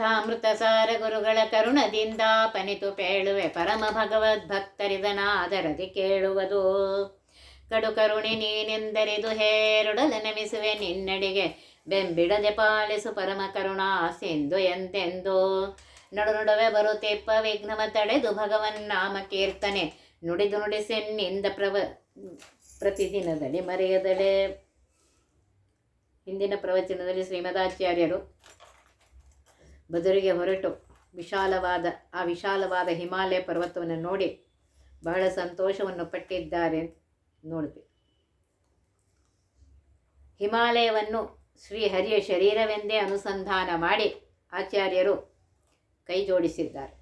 ಅಮೃತಸಾರ ಗುರುಗಳ ಕರುಣದಿಂದ ಪನಿತು ಪೇಳುವೆ ಪರಮ ಭಗವದ್ಭಕ್ತರಿದನಾದರದಿ ಕೇಳುವುದು. ಕಡು ಕರುಣೆ ನೀನೆಂದರಿದು ಹೇರುಡಲ ನಮಿಸುವೆ ನಿನ್ನಡಿಗೆ ಬೆಂಬಿಡದೆ ಪಾಲಿಸು ಪರಮ ಕರುಣಾ ಸಿಂಧು ಎಂತೆಂದು. ನಡು ನಡುವೆ ಬರುತ್ತಿಪ್ಪ ವಿಘ್ನವ ತಡೆದು ಭಗವನ್ ನಾಮ ಕೀರ್ತನೆ ನುಡಿದು ನುಡಿಸೆನ್ನಿಂದ ಪ್ರತಿದಿನದಲ್ಲಿ ಮರೆಯದಲೆ. ಹಿಂದಿನ ಪ್ರವಚನದಲ್ಲಿ ಶ್ರೀಮದಾಚಾರ್ಯರು ಬದರಿಗೆ ಹೊರಟು ವಿಶಾಲವಾದ ಹಿಮಾಲಯ ಪರ್ವತವನ್ನು ನೋಡಿ ಬಹಳ ಸಂತೋಷವನ್ನು ಪಟ್ಟಿದ್ದಾರೆ ನೋಡಿದೆ. ಹಿಮಾಲಯವನ್ನು ಶ್ರೀಹರಿಯ ಶರೀರವೆಂದೇ ಅನುಸಂಧಾನ ಮಾಡಿ ಆಚಾರ್ಯರು ಕೈ ಜೋಡಿಸಿದ್ದಾರೆ.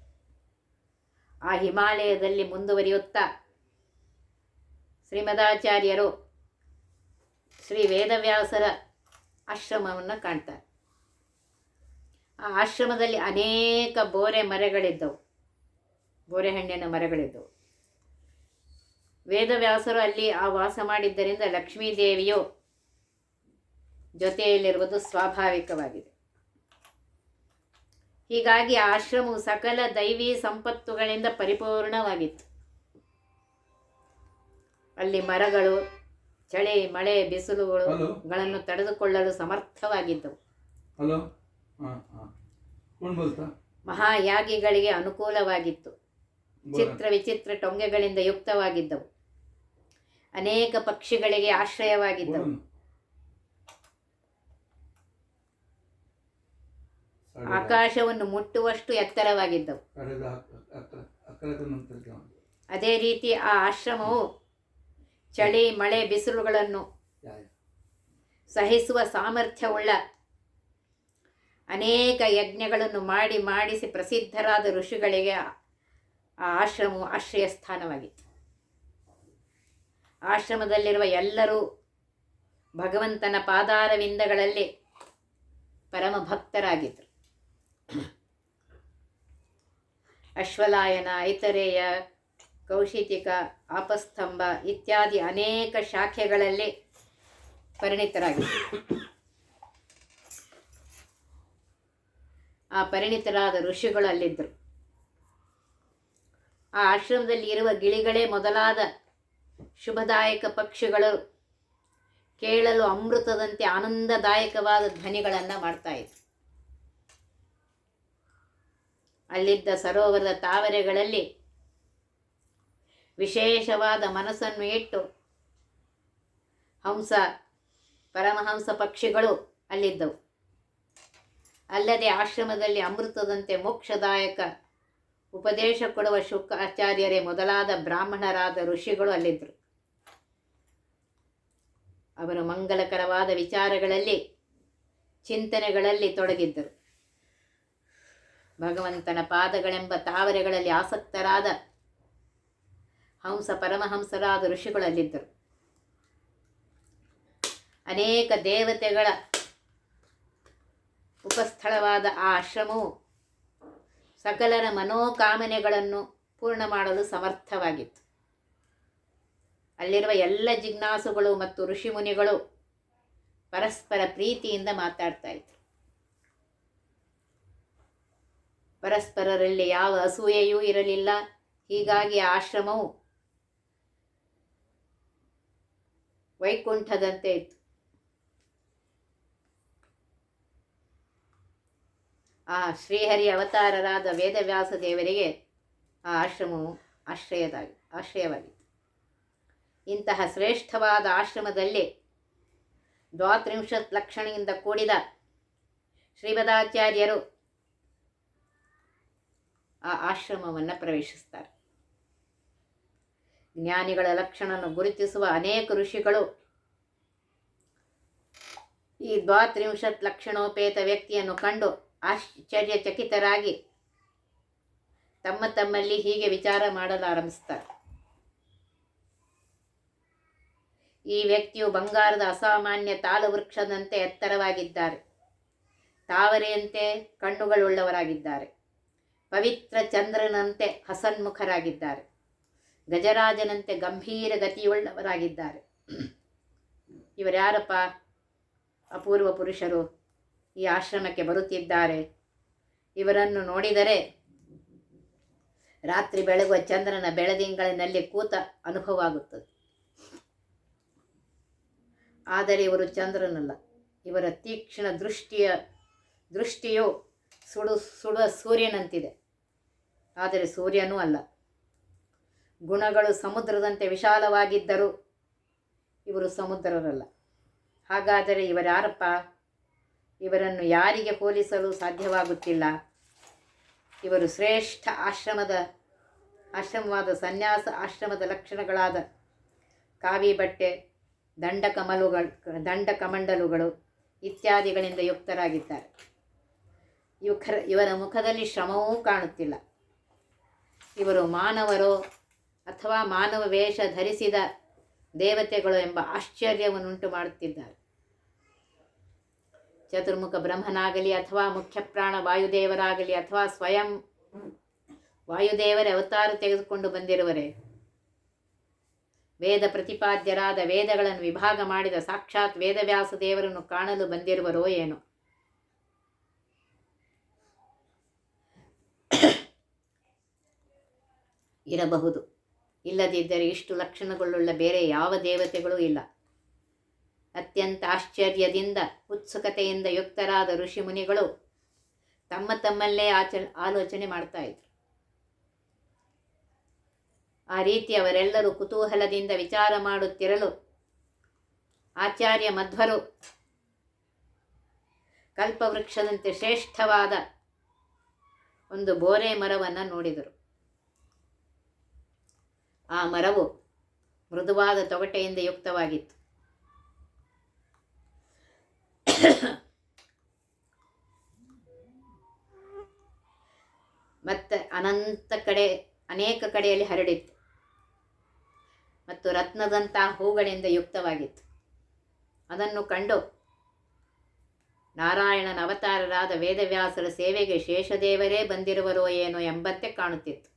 ಆ ಹಿಮಾಲಯದಲ್ಲಿ ಮುಂದುವರಿಯುತ್ತಾ ಶ್ರೀಮದಾಚಾರ್ಯರು ಶ್ರೀ ವೇದವ್ಯಾಸರ ಆಶ್ರಮವನ್ನು ಕಾಣ್ತಾರೆ. ಆ ಆಶ್ರಮದಲ್ಲಿ ಅನೇಕ ಬೋರೆ ಮರಗಳಿದ್ದವು, ಬೋರೆ ಹಣ್ಣಿನ ಮರಗಳಿದ್ದವು. ವೇದವ್ಯಾಸರು ಅಲ್ಲಿ ಆ ವಾಸ ಮಾಡಿದ್ದರಿಂದ ಲಕ್ಷ್ಮೀದೇವಿಯು ಜೊತೆಯಲ್ಲಿರುವುದು ಸ್ವಾಭಾವಿಕವಾಗಿದೆ. ಹೀಗಾಗಿ ಆ ಆಶ್ರಮವು ಸಕಲ ದೈವಿ ಸಂಪತ್ತುಗಳಿಂದ ಪರಿಪೂರ್ಣವಾಗಿತ್ತು. ಅಲ್ಲಿ ಮರಗಳು ಚಳಿ ಮಳೆ ಬಿಸಿಲುಗಳನ್ನು ತಡೆದುಕೊಳ್ಳಲು ಸಮರ್ಥವಾಗಿದ್ದವು. ಮಹಾಯಾಗಿಗಳಿಗೆ ಅನುಕೂಲವಾಗಿತ್ತು. ಚಿತ್ರ ವಿಚಿತ್ರ ಟೊಂಗೆಗಳಿಂದ ಯುಕ್ತವಾಗಿದ್ದವು. ಅನೇಕ ಪಕ್ಷಿಗಳಿಗೆ ಆಶ್ರಯವಾಗಿದ್ದವು. ಆಕಾಶವನ್ನು ಮುಟ್ಟುವಷ್ಟು ಎತ್ತರವಾಗಿದ್ದವು. ಅದೇ ರೀತಿ ಆ ಆಶ್ರಮವು ಚಳಿ ಮಳೆ ಬಿಸಿಲುಗಳನ್ನು ಸಹಿಸುವ ಸಾಮರ್ಥ್ಯವುಳ್ಳ ಅನೇಕ ಯಜ್ಞಗಳನ್ನು ಮಾಡಿಸಿ ಪ್ರಸಿದ್ಧರಾದ ಋಷಿಗಳಿಗೆ ಆ ಆಶ್ರಮವು ಆಶ್ರಯ ಸ್ಥಾನವಾಗಿತ್ತು. ಆಶ್ರಮದಲ್ಲಿರುವ ಎಲ್ಲರೂ ಭಗವಂತನ ಪಾದಾರವಿಂದಗಳಲ್ಲಿ ಪರಮ ಭಕ್ತರಾಗಿದ್ದರು. ಅಶ್ವಲಾಯನ, ಐತರೇಯ, ಕೌಶಿತಿಕ, ಆಪಸ್ತಂಭ ಇತ್ಯಾದಿ ಅನೇಕ ಶಾಖೆಗಳಲ್ಲಿ ಪರಿಣಿತರಾಗಿದ್ದರು. ಆ ಪರಿಣಿತರಾದ ಋಷಿಗಳು ಅಲ್ಲಿದ್ದರು. ಆ ಆಶ್ರಮದಲ್ಲಿ ಇರುವ ಗಿಳಿಗಳೇ ಮೊದಲಾದ ಶುಭದಾಯಕ ಪಕ್ಷಿಗಳು ಕೇಳಲು ಅಮೃತದಂತೆ ಆನಂದದಾಯಕವಾದ ಧ್ವನಿಗಳನ್ನು ಮಾಡ್ತಾ ಇದ್ರು. ಅಲ್ಲಿದ್ದ ಸರೋವರದ ತಾವರೆಗಳಲ್ಲಿ ವಿಶೇಷವಾದ ಮನಸ್ಸನ್ನು ಇಟ್ಟು ಪರಮಹಂಸ ಪಕ್ಷಿಗಳು ಅಲ್ಲಿದ್ದವು. ಅಲ್ಲದೆ ಆಶ್ರಮದಲ್ಲಿ ಅಮೃತದಂತೆ ಮೋಕ್ಷದಾಯಕ ಉಪದೇಶ ಕೊಡುವ ಶುಕಾಚಾರ್ಯರೇ ಮೊದಲಾದ ಬ್ರಾಹ್ಮಣರಾದ ಋಷಿಗಳು ಅಲ್ಲಿದ್ದರು. ಅವರು ಮಂಗಲಕರವಾದ ವಿಚಾರಗಳಲ್ಲಿ ಚಿಂತನೆಗಳಲ್ಲಿ ತೊಡಗಿದ್ದರು. ಭಗವಂತನ ಪಾದಗಳೆಂಬ ತಾವರೆಗಳಲ್ಲಿ ಆಸಕ್ತರಾದ ಪರಮಹಂಸರಾದ ಋಷಿಗಳಲ್ಲಿದ್ದರು. ಅನೇಕ ದೇವತೆಗಳ ಉಪಸ್ಥಳವಾದ ಆ ಆಶ್ರಮವು ಸಕಲರ ಮನೋಕಾಮನೆಗಳನ್ನು ಪೂರ್ಣ ಮಾಡಲು ಸಮರ್ಥವಾಗಿತ್ತು. ಅಲ್ಲಿರುವ ಎಲ್ಲ ಜಿಜ್ಞಾಸುಗಳು ಮತ್ತು ಋಷಿಮುನಿಗಳು ಪರಸ್ಪರ ಪ್ರೀತಿಯಿಂದ ಮಾತಾಡ್ತಾ ಇದ್ರು. ಪರಸ್ಪರರಲ್ಲಿ ಯಾವ ಅಸೂಯೆಯೂ ಇರಲಿಲ್ಲ. ಹೀಗಾಗಿ ಆ ಆಶ್ರಮವು ವೈಕುಂಠದಂತೆ ಇತ್ತು. ಆ ಶ್ರೀಹರಿ ಅವತಾರರಾದ ವೇದವ್ಯಾಸ ದೇವರಿಗೆ ಆ ಆಶ್ರಮವು ಆಶ್ರಯವಾಗಿತ್ತು. ಇಂತಹ ಶ್ರೇಷ್ಠವಾದ ಆಶ್ರಮದಲ್ಲಿ 32 ಲಕ್ಷಣದಿಂದ ಕೂಡಿದ ಶ್ರೀಮದಾಚಾರ್ಯರು ಆ ಆಶ್ರಮವನ್ನು ಪ್ರವೇಶಿಸ್ತಾರೆ. ಜ್ಞಾನಿಗಳ ಲಕ್ಷಣವನ್ನು ಗುರುತಿಸುವ ಅನೇಕ ಋಷಿಗಳು ಈ 32 ಲಕ್ಷಣೋಪೇತ ವ್ಯಕ್ತಿಯನ್ನು ಕಂಡು ಆಶ್ಚರ್ಯಚಕಿತರಾಗಿ ತಮ್ಮಲ್ಲಿ ಹೀಗೆ ವಿಚಾರ ಮಾಡಲಾರಂಭಿಸ್ತಾರೆ. ಈ ವ್ಯಕ್ತಿಯು ಬಂಗಾರದ ಅಸಾಮಾನ್ಯ ತಾಳವೃಕ್ಷದಂತೆ ಎತ್ತರವಾಗಿದ್ದಾರೆ. ತಾವರೆಯಂತೆ ಕಣ್ಣುಗಳುಳ್ಳವರಾಗಿದ್ದಾರೆ. ಪವಿತ್ರ ಚಂದ್ರನಂತೆ ಹಸನ್ಮುಖರಾಗಿದ್ದಾರೆ. ಗಜರಾಜನಂತೆ ಗಂಭೀರ ಗತಿಯುಳ್ಳವರಾಗಿದ್ದಾರೆ. ಇವರ್ಯಾರಪ್ಪ? ಅಪೂರ್ವ ಪುರುಷರು ಈ ಆಶ್ರಮಕ್ಕೆ ಬರುತ್ತಿದ್ದಾರೆ. ಇವರನ್ನು ನೋಡಿದರೆ ರಾತ್ರಿ ಬೆಳಗುವ ಚಂದ್ರನ ಬೆಳದಿಂಗಳಿನಲ್ಲಿ ಕೂತ ಅನುಭವ ಆಗುತ್ತದೆ. ಆದರೆ ಇವರು ಚಂದ್ರನಲ್ಲ. ಇವರ ತೀಕ್ಷ್ಣ ದೃಷ್ಟಿಯು ಸುಡುವ ಸೂರ್ಯನಂತಿದೆ. ಆದರೆ ಸೂರ್ಯನೂ ಅಲ್ಲ. ಗುಣಗಳು ಸಮುದ್ರದಂತೆ ವಿಶಾಲವಾಗಿದ್ದರೂ ಇವರು ಸಮುದ್ರರಲ್ಲ. ಹಾಗಾದರೆ ಇವರ್ಯಾರಪ್ಪ? ಇವರನ್ನು ಯಾರಿಗೆ ಹೋಲಿಸಲು ಸಾಧ್ಯವಾಗುತ್ತಿಲ್ಲ. ಇವರು ಶ್ರೇಷ್ಠ ಆಶ್ರಮವಾದ ಸನ್ಯಾಸ ಆಶ್ರಮದ ಲಕ್ಷಣಗಳಾದ ಕಾವಿ ಬಟ್ಟೆ, ದಂಡಕಮಂಡಲುಗಳು ಇತ್ಯಾದಿಗಳಿಂದ ಯುಕ್ತರಾಗಿದ್ದಾರೆ. ಇವರ ಮುಖದಲ್ಲಿ ಶ್ರಮವೂ ಕಾಣುತ್ತಿಲ್ಲ. ಇವರು ಮಾನವರೋ ಅಥವಾ ಮಾನವ ವೇಷ ಧರಿಸಿದ ದೇವತೆಗಳು ಎಂಬ ಆಶ್ಚರ್ಯವನ್ನುಂಟು ಮಾಡುತ್ತಿದ್ದಾರೆ. ಚತುರ್ಮುಖ ಬ್ರಹ್ಮನಾಗಲಿ ಅಥವಾ ಮುಖ್ಯಪ್ರಾಣ ವಾಯುದೇವರಾಗಲಿ ಅಥವಾ ಸ್ವಯಂ ವಾಯುದೇವರೇ ಅವತಾರ ತೆಗೆದುಕೊಂಡು ಬಂದಿರುವರೆ, ವೇದ ಪ್ರತಿಪಾದ್ಯರಾದ ವೇದಗಳನ್ನು ವಿಭಾಗ ಮಾಡಿದ ಸಾಕ್ಷಾತ್ ವೇದವ್ಯಾಸ ದೇವರನ್ನು ಕಾಣಲು ಬಂದಿರುವರೋ ಏನೋ. ಇರಬಹುದು. ಇಲ್ಲದಿದ್ದರೆ ಇಷ್ಟು ಲಕ್ಷಣಗಳುಳ್ಳ ಬೇರೆ ಯಾವ ದೇವತೆಗಳೂ ಇಲ್ಲ. ಅತ್ಯಂತ ಆಶ್ಚರ್ಯದಿಂದ ಉತ್ಸುಕತೆಯಿಂದ ಯುಕ್ತರಾದ ಋಷಿ ಮುನಿಗಳು ತಮ್ಮಲ್ಲೇ ಆಲೋಚನೆ ಮಾಡ್ತಾ ಇದ್ರು. ಆ ರೀತಿ ಅವರೆಲ್ಲರೂ ಕುತೂಹಲದಿಂದ ವಿಚಾರ ಮಾಡುತ್ತಿರಲು ಆಚಾರ್ಯ ಮಧ್ವರು ಕಲ್ಪವೃಕ್ಷದಂತೆ ಶ್ರೇಷ್ಠವಾದ ಒಂದು ಬೋರೆ ಮರವನ್ನು ನೋಡಿದರು. ಆ ಮರವು ಮೃದುವಾದ ತೊಗಟೆಯಿಂದ ಯುಕ್ತವಾಗಿತ್ತು. ಮತ್ತೆ ಅನೇಕ ಕಡೆಯಲ್ಲಿ ಹರಡಿತ್ತು ಮತ್ತು ರತ್ನದಂತಹ ಹೂಗಳಿಂದ ಯುಕ್ತವಾಗಿತ್ತು. ಅದನ್ನು ಕಂಡು ನಾರಾಯಣನ ಅವತಾರರಾದ ವೇದವ್ಯಾಸರ ಸೇವೆಗೆ ಶೇಷದೇವರೇ ಬಂದಿರುವರೋ ಏನೋ ಎಂಬಂತೆ ಕಾಣುತ್ತಿತ್ತು.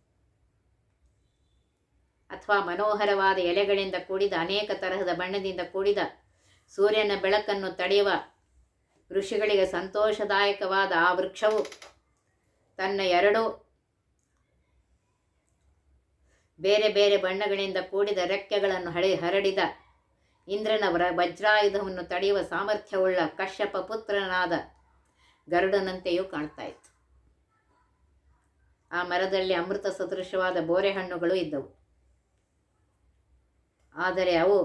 ಅಥವಾ ಮನೋಹರವಾದ ಎಲೆಗಳಿಂದ ಕೂಡಿದ ಅನೇಕ ತರಹದ ಬಣ್ಣದಿಂದ ಕೂಡಿದ ಸೂರ್ಯನ ಬೆಳಕನ್ನು ತಡೆಯುವ ಋಷಿಗಳಿಗೆ ಸಂತೋಷದಾಯಕವಾದ ಆ ವೃಕ್ಷವು ತನ್ನ ಎರಡು ಬೇರೆ ಬೇರೆ ಬಣ್ಣಗಳಿಂದ ಕೂಡಿದ ರೆಕ್ಕೆಗಳನ್ನು ಹರಡಿದ ಇಂದ್ರನ ವಜ್ರಾಯುಧವನ್ನು ತಡೆಯುವ ಸಾಮರ್ಥ್ಯವುಳ್ಳ ಕಶ್ಯಪ ಪುತ್ರನಾದ ಗರುಡನಂತೆಯೂ ಕಾಣ್ತಾ ಇತ್ತು. ಆ ಮರದಲ್ಲಿ ಅಮೃತ ಸದೃಶವಾದ ಬೋರೆಹಣ್ಣುಗಳು ಇದ್ದವು. ಆದರೆ ಅವು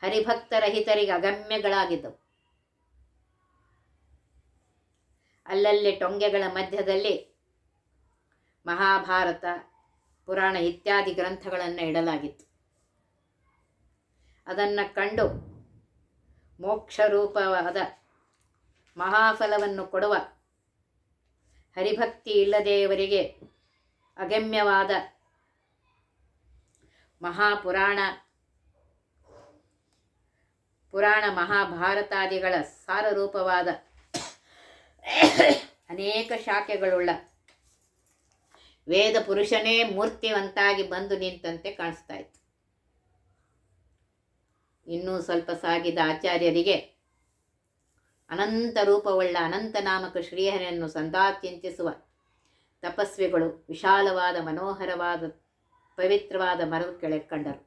ಹರಿಭಕ್ತರಹಿತರಿಗೆ ಅಗಮ್ಯಗಳಾಗಿದ್ದವು. ಅಲ್ಲಲ್ಲಿ ಟೊಂಗೆಗಳ ಮಧ್ಯದಲ್ಲಿ ಮಹಾಭಾರತ, ಪುರಾಣ ಇತ್ಯಾದಿ ಗ್ರಂಥಗಳನ್ನು ಇಡಲಾಗಿತ್ತು. ಅದನ್ನು ಕಂಡು ಮೋಕ್ಷರೂಪವಾದ ಮಹಾಫಲವನ್ನು ಕೊಡುವ ಹರಿಭಕ್ತಿ ಇಲ್ಲದೆಯವರಿಗೆ ಅಗಮ್ಯವಾದ ಪುರಾಣ ಮಹಾಭಾರತಾದಿಗಳ ಸಾರರೂಪವಾದ ಅನೇಕ ಶಾಖೆಗಳುಳ್ಳ ವೇದ ಪುರುಷನೇ ಮೂರ್ತಿವಂತಾಗಿ ಬಂದು ನಿಂತಂತೆ ಕಾಣಿಸ್ತಾ ಇತ್ತು. ಇನ್ನೂ ಸ್ವಲ್ಪ ಸಾಗಿದ ಆಚಾರ್ಯರಿಗೆ ಅನಂತ ರೂಪವುಳ್ಳ ಅನಂತನಾಮಕ ಶ್ರೀಹರಿಯನ್ನು ಸಂದಾ ಚಿಂತಿಸುವ ತಪಸ್ವಿಗಳು ವಿಶಾಲವಾದ ಮನೋಹರವಾದ ಪವಿತ್ರವಾದ ಮರದ ಕೆಳಗೆ ಕಂಡರು.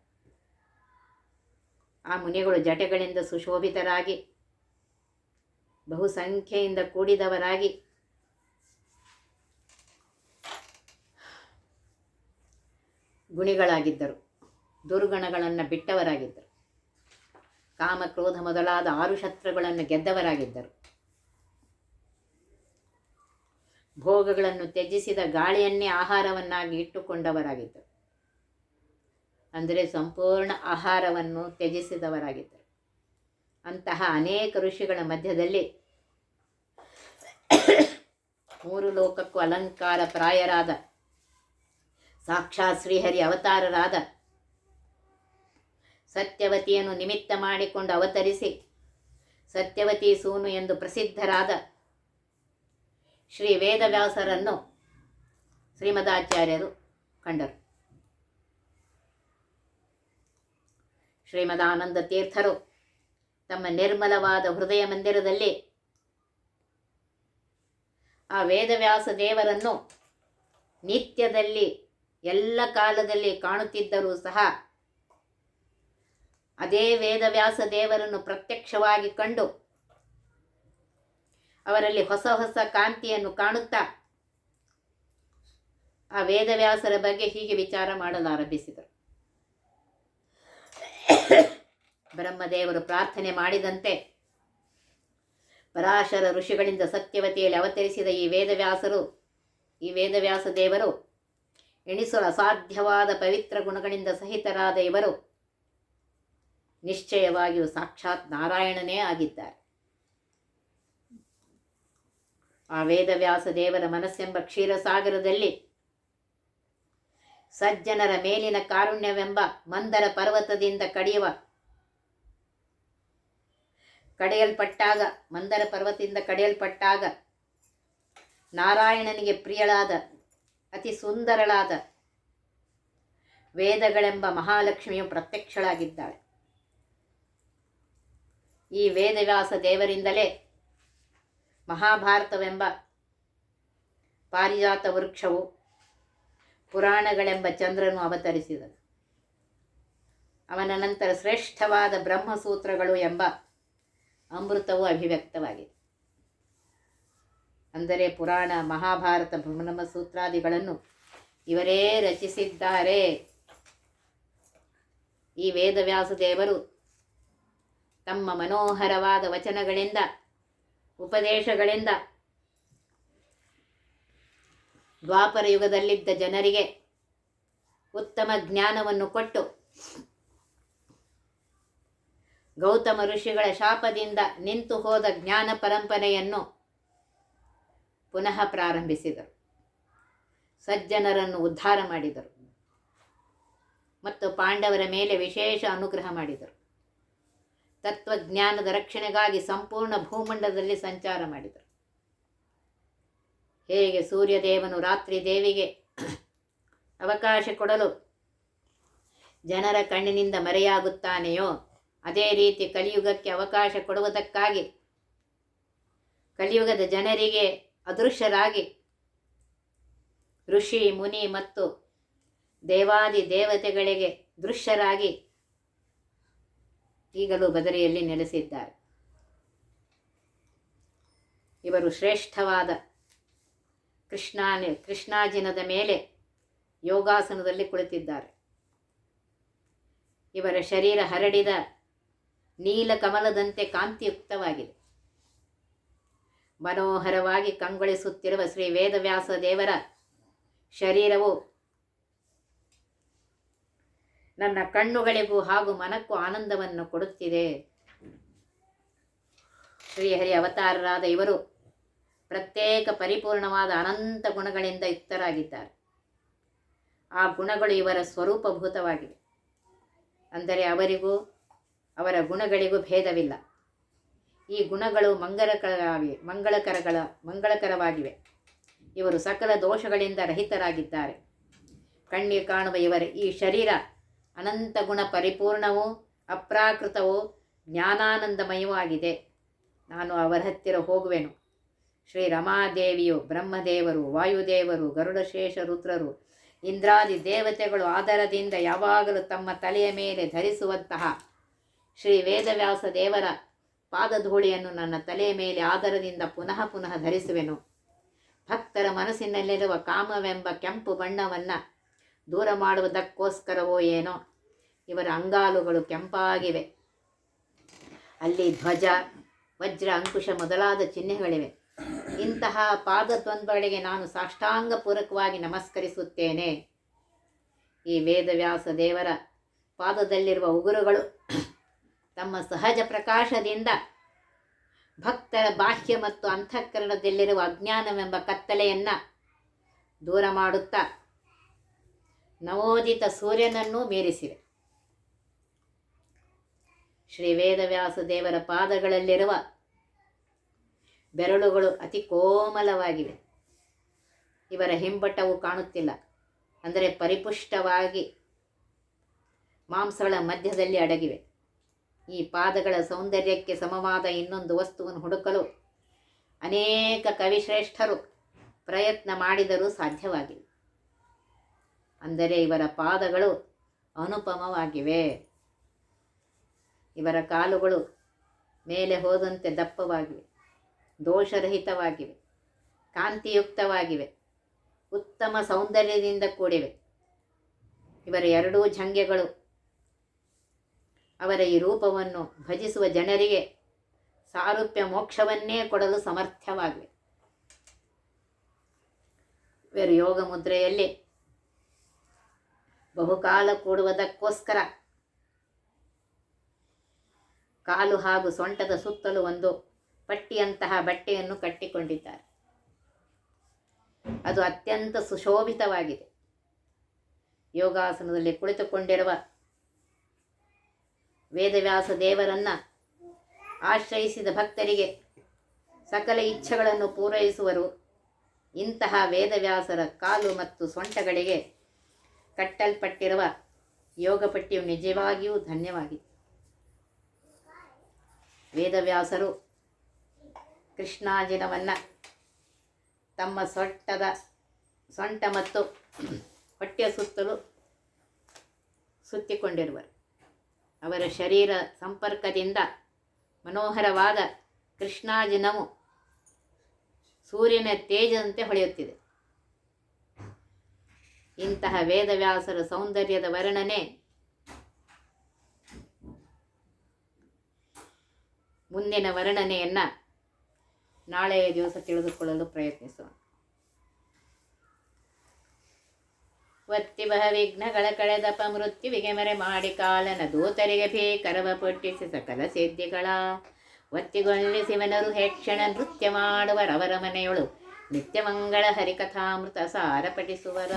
ಆ ಮುನಿಗಳು ಜಟೆಗಳಿಂದ ಸುಶೋಭಿತರಾಗಿ ಬಹುಸಂಖ್ಯೆಯಿಂದ ಕೂಡಿದವರಾಗಿ ಗುಣಿಗಳಾಗಿದ್ದರು. ದುರ್ಗುಣಗಳನ್ನು ಬಿಟ್ಟವರಾಗಿದ್ದರು. ಕಾಮ ಕ್ರೋಧ ಮೊದಲಾದ 6 ಶತ್ರುಗಳನ್ನು ಗೆದ್ದವರಾಗಿದ್ದರು. ಭೋಗಗಳನ್ನು ತ್ಯಜಿಸಿದ ಗಾಳಿಯನ್ನೇ ಆಹಾರವನ್ನಾಗಿ ಇಟ್ಟುಕೊಂಡವರಾಗಿದ್ದರು. ಅಂದರೆ ಸಂಪೂರ್ಣ ಆಹಾರವನ್ನು ತ್ಯಜಿಸಿದವರಾಗಿದ್ದರು. ಅಂತಹ ಅನೇಕ ಋಷಿಗಳ ಮಧ್ಯದಲ್ಲಿ 3 ಲೋಕಕ್ಕೂ ಅಲಂಕಾರ ಪ್ರಾಯರಾದ ಸಾಕ್ಷಾತ್ ಶ್ರೀಹರಿ ಅವತಾರರಾದ ಸತ್ಯವತಿಯನ್ನು ನಿಮಿತ್ತ ಮಾಡಿಕೊಂಡು ಅವತರಿಸಿ ಸತ್ಯವತಿ ಸೂನು ಎಂದು ಪ್ರಸಿದ್ಧರಾದ ಶ್ರೀ ವೇದವ್ಯಾಸರನ್ನು ಶ್ರೀಮದಾಚಾರ್ಯರು ಕಂಡರು. ಶ್ರೀಮದಾನಂದ ತೀರ್ಥರು ತಮ್ಮ ನಿರ್ಮಲವಾದ ಹೃದಯ ಮಂದಿರದಲ್ಲಿ ಆ ವೇದವ್ಯಾಸ ದೇವರನ್ನು ನಿತ್ಯದಲ್ಲಿ ಎಲ್ಲ ಕಾಲದಲ್ಲಿ ಕಾಣುತ್ತಿದ್ದರೂ ಸಹ ಅದೇ ವೇದವ್ಯಾಸ ದೇವರನ್ನು ಪ್ರತ್ಯಕ್ಷವಾಗಿ ಕಂಡು ಅವರಲ್ಲಿ ಹೊಸ ಹೊಸ ಕಾಂತಿಯನ್ನು ಕಾಣುತ್ತಾ ಆ ವೇದವ್ಯಾಸರ ಬಗ್ಗೆ ಹೀಗೆ ವಿಚಾರ ಮಾಡಲಾರಂಭಿಸಿದರು. ಬ್ರಹ್ಮದೇವರು ಪ್ರಾರ್ಥನೆ ಮಾಡಿದಂತೆ ಪರಾಶರ ಋಷಿಗಳಿಂದ ಸತ್ಯವತಿಯಲ್ಲಿ ಅವತರಿಸಿದ ಈ ವೇದವ್ಯಾಸ ದೇವರು ಎಣಿಸಲು ಅಸಾಧ್ಯವಾದ ಪವಿತ್ರ ಗುಣಗಳಿಂದ ಸಹಿತರಾದ ಇವರು ನಿಶ್ಚಯವಾಗಿಯೂ ಸಾಕ್ಷಾತ್ ನಾರಾಯಣನೇ ಆಗಿದ್ದಾರೆ. ಆ ವೇದವ್ಯಾಸ ದೇವರ ಮನಸ್ಸೆಂಬ ಕ್ಷೀರಸಾಗರದಲ್ಲಿ ಸಜ್ಜನರ ಮೇಲಿನ ಕಾರುಣ್ಯವೆಂಬ ಮಂದರ ಪರ್ವತದಿಂದ ಕಡೆಯಲ್ಪಟ್ಟಾಗ ನಾರಾಯಣನಿಗೆ ಪ್ರಿಯಳಾದ ಅತಿ ಸುಂದರಳಾದ ವೇದಗಳೆಂಬ ಮಹಾಲಕ್ಷ್ಮಿಯು ಪ್ರತ್ಯಕ್ಷಳಾಗಿದ್ದಾಳೆ. ಈ ವೇದವ್ಯಾಸ ದೇವರಿಂದಲೇ ಮಹಾಭಾರತವೆಂಬ ಪಾರಿಜಾತ ವೃಕ್ಷವು, ಪುರಾಣಗಳೆಂಬ ಚಂದ್ರನು ಅವತರಿಸಿದನು. ಅವನ ನಂತರ ಶ್ರೇಷ್ಠವಾದ ಬ್ರಹ್ಮಸೂತ್ರಗಳು ಎಂಬ ಅಮೃತವು ಅಭಿವ್ಯಕ್ತವಾಗಿದೆ. ಅಂದರೆ ಪುರಾಣ, ಮಹಾಭಾರತ, ಬ್ರಹ್ಮಸೂತ್ರಾದಿಗಳನ್ನು ಇವರೇ ರಚಿಸಿದ್ದಾರೆ. ಈ ವೇದವ್ಯಾಸ ದೇವರು ತಮ್ಮ ಮನೋಹರವಾದ ವಚನಗಳಿಂದ, ಉಪದೇಶಗಳಿಂದ ದ್ವಾಪರ ಯುಗದಲ್ಲಿದ್ದ ಜನರಿಗೆ ಉತ್ತಮ ಜ್ಞಾನವನ್ನು ಕೊಟ್ಟು ಗೌತಮ ಋಷಿಗಳ ಶಾಪದಿಂದ ನಿಂತು ಹೋದ ಜ್ಞಾನ ಪರಂಪರೆಯನ್ನು ಪುನಃ ಪ್ರಾರಂಭಿಸಿದರು. ಸಜ್ಜನರನ್ನು ಉದ್ಧಾರ ಮಾಡಿದರು ಮತ್ತು ಪಾಂಡವರ ಮೇಲೆ ವಿಶೇಷ ಅನುಗ್ರಹ ಮಾಡಿದರು. ತತ್ವಜ್ಞಾನದ ರಕ್ಷಣೆಗಾಗಿ ಸಂಪೂರ್ಣ ಭೂಮಂಡಲದಲ್ಲಿ ಸಂಚಾರ ಮಾಡಿದರು. ಹೇಗೆ ಸೂರ್ಯದೇವನು ರಾತ್ರಿ ದೇವಿಗೆ ಅವಕಾಶ ಕೊಡಲು ಜನರ ಕಣ್ಣಿನಿಂದ ಮರೆಯಾಗುತ್ತಾನೆಯೋ, ಅದೇ ರೀತಿ ಕಲಿಯುಗಕ್ಕೆ ಅವಕಾಶ ಕೊಡುವುದಕ್ಕಾಗಿ ಕಲಿಯುಗದ ಜನರಿಗೆ ಅದೃಶ್ಯರಾಗಿ ಋಷಿ, ಮುನಿ ಮತ್ತು ದೇವಾದಿ ದೇವತೆಗಳಿಗೆ ದೃಶ್ಯರಾಗಿ ಈಗಲೂ ಬದರಿಯಲ್ಲಿ ನೆಲೆಸಿದ್ದಾರೆ. ಇವರು ಶ್ರೇಷ್ಠವಾದ ಕೃಷ್ಣಾಜಿನದ ಮೇಲೆ ಯೋಗಾಸನದಲ್ಲಿ ಕುಳಿತಿದ್ದಾರೆ. ಇವರ ಶರೀರ ಹರಡಿದ ನೀಲಕಮಲದಂತೆ ಕಾಂತಿಯುಕ್ತವಾಗಿದೆ. ಮನೋಹರವಾಗಿ ಕಂಗೊಳಿಸುತ್ತಿರುವ ಶ್ರೀ ವೇದವ್ಯಾಸ ದೇವರ ಶರೀರವು ನನ್ನ ಕಣ್ಣುಗಳಿಗೂ ಹಾಗೂ ಮನಕ್ಕೂ ಆನಂದವನ್ನು ಕೊಡುತ್ತಿದೆ. ಶ್ರೀಹರಿ ಅವತಾರರಾದ ಇವರು ಪ್ರತ್ಯೇಕ ಪರಿಪೂರ್ಣವಾದ ಅನಂತ ಗುಣಗಳಿಂದ ಯುಕ್ತರಾಗಿದ್ದಾರೆ. ಆ ಗುಣಗಳು ಇವರ ಸ್ವರೂಪಭೂತವಾಗಿವೆ. ಅಂದರೆ ಅವರಿಗೂ ಅವರ ಗುಣಗಳಿಗೂ ಭೇದವಿಲ್ಲ. ಈ ಗುಣಗಳು ಮಂಗಳಕರವಾಗಿವೆ. ಇವರು ಸಕಲ ದೋಷಗಳಿಂದ ರಹಿತರಾಗಿದ್ದಾರೆ. ಕಣ್ಣಿಗೆ ಕಾಣುವ ಇವರ ಈ ಶರೀರ ಅನಂತ ಗುಣ ಪರಿಪೂರ್ಣವೂ ಅಪ್ರಾಕೃತವೂ ಜ್ಞಾನಾನಂದಮಯವೂ ಆಗಿದೆ. ನಾನು ಅವರ ಹತ್ತಿರ ಹೋಗುವೆನು. ಶ್ರೀ ರಮಾದೇವಿಯು, ಬ್ರಹ್ಮದೇವರು, ವಾಯುದೇವರು, ಗರುಡಶೇಷ ರುದ್ರರು, ಇಂದ್ರಾದಿ ದೇವತೆಗಳು ಆದರದಿಂದ ಯಾವಾಗಲೂ ತಮ್ಮ ತಲೆಯ ಮೇಲೆ ಧರಿಸುವಂತಹ ಶ್ರೀ ವೇದವ್ಯಾಸ ದೇವರ ಪಾದಧೂಳಿಯನ್ನು ನನ್ನ ತಲೆಯ ಮೇಲೆ ಆದರದಿಂದ ಪುನಃ ಪುನಃ ಧರಿಸುವೆನು. ಭಕ್ತರ ಮನಸ್ಸಿನಲ್ಲಿರುವ ಕಾಮವೆಂಬ ಕೆಂಪು ಬಣ್ಣವನ್ನು ದೂರ ಮಾಡುವುದಕ್ಕೋಸ್ಕರವೋ ಏನೋ ಇವರ ಅಂಗಾಲುಗಳು ಕೆಂಪಾಗಿವೆ. ಅಲ್ಲಿ ಧ್ವಜ, ವಜ್ರ, ಅಂಕುಶ ಮೊದಲಾದ ಚಿಹ್ನೆಗಳಿವೆ. ಇಂತಹ ಪಾದದ್ವಂದ್ವಗಳಿಗೆ ನಾನು ಸಾಷ್ಟಾಂಗ ಪೂರ್ವಕವಾಗಿ ನಮಸ್ಕರಿಸುತ್ತೇನೆ. ಈ ವೇದವ್ಯಾಸ ದೇವರ ಪಾದದಲ್ಲಿರುವ ಉಗುರುಗಳು ತಮ್ಮ ಸಹಜ ಪ್ರಕಾಶದಿಂದ ಭಕ್ತರ ಬಾಹ್ಯ ಮತ್ತು ಅಂತಃಕರಣದಲ್ಲಿರುವ ಅಜ್ಞಾನವೆಂಬ ಕತ್ತಲೆಯನ್ನು ದೂರ ಮಾಡುತ್ತಾ ನವೋದಿತ ಸೂರ್ಯನನ್ನೂ ಮೀರಿಸಿವೆ. ಶ್ರೀ ವೇದವ್ಯಾಸ ದೇವರ ಪಾದಗಳಲ್ಲಿರುವ ಬೆರಳುಗಳು ಅತಿ ಕೋಮಲವಾಗಿವೆ. ಇವರ ಹಿಂಬಟ್ಟವು ಕಾಣುತ್ತಿಲ್ಲ. ಅಂದರೆ ಪರಿಪುಷ್ಟವಾಗಿ ಮಾಂಸಗಳ ಮಧ್ಯದಲ್ಲಿ ಅಡಗಿವೆ. ಈ ಪಾದಗಳ ಸೌಂದರ್ಯಕ್ಕೆ ಸಮವಾದ ಇನ್ನೊಂದು ವಸ್ತುವನ್ನು ಹುಡುಕಲು ಅನೇಕ ಕವಿಶ್ರೇಷ್ಠರು ಪ್ರಯತ್ನ ಮಾಡಿದರೂ ಸಾಧ್ಯವಾಗಿಲ್ಲ. ಅಂದರೆ ಇವರ ಪಾದಗಳು ಅನುಪಮವಾಗಿವೆ. ಇವರ ಕಾಲುಗಳು ಮೇಲೆ ಹೋದಂತೆ ದಪ್ಪವಾಗಿವೆ, ದೋಷರಹಿತವಾಗಿವೆ, ಕಾಂತಿಯುಕ್ತವಾಗಿವೆ, ಉತ್ತಮ ಸೌಂದರ್ಯದಿಂದ ಕೂಡಿವೆ. ಇವರ ಎರಡೂ ಜಂಘೆಗಳು ಅವರ ಈ ರೂಪವನ್ನು ಭಜಿಸುವ ಜನರಿಗೆ ಸಾರೂಪ್ಯ ಮೋಕ್ಷವನ್ನೇ ಕೊಡಲು ಸಮರ್ಥವಾಗಿವೆ. ಇವರು ಯೋಗ ಮುದ್ರೆಯಲ್ಲಿ ಬಹುಕಾಲ ಕೂಡುವುದಕ್ಕೋಸ್ಕರ ಕಾಲು ಹಾಗೂ ಸೊಂಟದ ಸುತ್ತಲೂ ಒಂದು ಪಟ್ಟಿಯಂತಹ ಬಟ್ಟೆಯನ್ನು ಕಟ್ಟಿಕೊಂಡಿದ್ದಾರೆ. ಅದು ಅತ್ಯಂತ ಸುಶೋಭಿತವಾಗಿದೆ. ಯೋಗಾಸನದಲ್ಲಿ ಕುಳಿತುಕೊಂಡಿರುವ ವೇದವ್ಯಾಸ ದೇವರನ್ನು ಆಶ್ರಯಿಸಿದ ಭಕ್ತರಿಗೆ ಸಕಲ ಇಚ್ಛೆಗಳನ್ನು ಪೂರೈಸುವರು. ಇಂತಹ ವೇದವ್ಯಾಸರ ಕಾಲು ಮತ್ತು ಸೊಂಟಗಳಿಗೆ ಕಟ್ಟಲ್ಪಟ್ಟಿರುವ ಯೋಗಪಟ್ಟಿಯು ನಿಜವಾಗಿಯೂ ಧನ್ಯವಾಗಿದೆ. ವೇದವ್ಯಾಸರು ಕೃಷ್ಣಾಜಿನವನ್ನು ತಮ್ಮ ಸೊಂಟ ಮತ್ತು ಹೊಟ್ಟೆಯ ಸುತ್ತಲೂ ಸುತ್ತಿಕೊಂಡಿರುವರು. ಅವರ ಶರೀರ ಸಂಪರ್ಕದಿಂದ ಮನೋಹರವಾದ ಕೃಷ್ಣಾಜಿನವು ಸೂರ್ಯನ ತೇಜದಂತೆ ಹೊಳೆಯುತ್ತಿದೆ. ಇಂತಹ ವೇದವ್ಯಾಸರ ಸೌಂದರ್ಯದ ವರ್ಣನೆ ಮುಂದಿನ ವರ್ಣನೆಯನ್ನು ನಾಳೆಯ ದಿವಸ ತಿಳಿದುಕೊಳ್ಳಲು ಪ್ರಯತ್ನಿಸೋಣ. ಒತ್ತಿಬಹ ವಿಘ್ನಗಳ ಕಳೆದಪ ಮೃತ್ಯುವಿಗೆ ಮರೆ ಮಾಡಿ ಕಾಲನ ದೂತರಿಗೆ ಭೀಕರವ ಪುಟ್ಟಿಸಿ ಸಕಲ ಸಿದ್ಧಿಗಳ ಒತ್ತಿಗೊಳ್ಳಿಸಿವನರು ಹೇಕ್ಷಣ ನೃತ್ಯ ಮಾಡುವರವರ ಮನೆಯೊಳು ನಿತ್ಯಮಂಗಳ ಹರಿಕಥಾಮೃತ ಸಾರ ಪಠಿಸುವರ.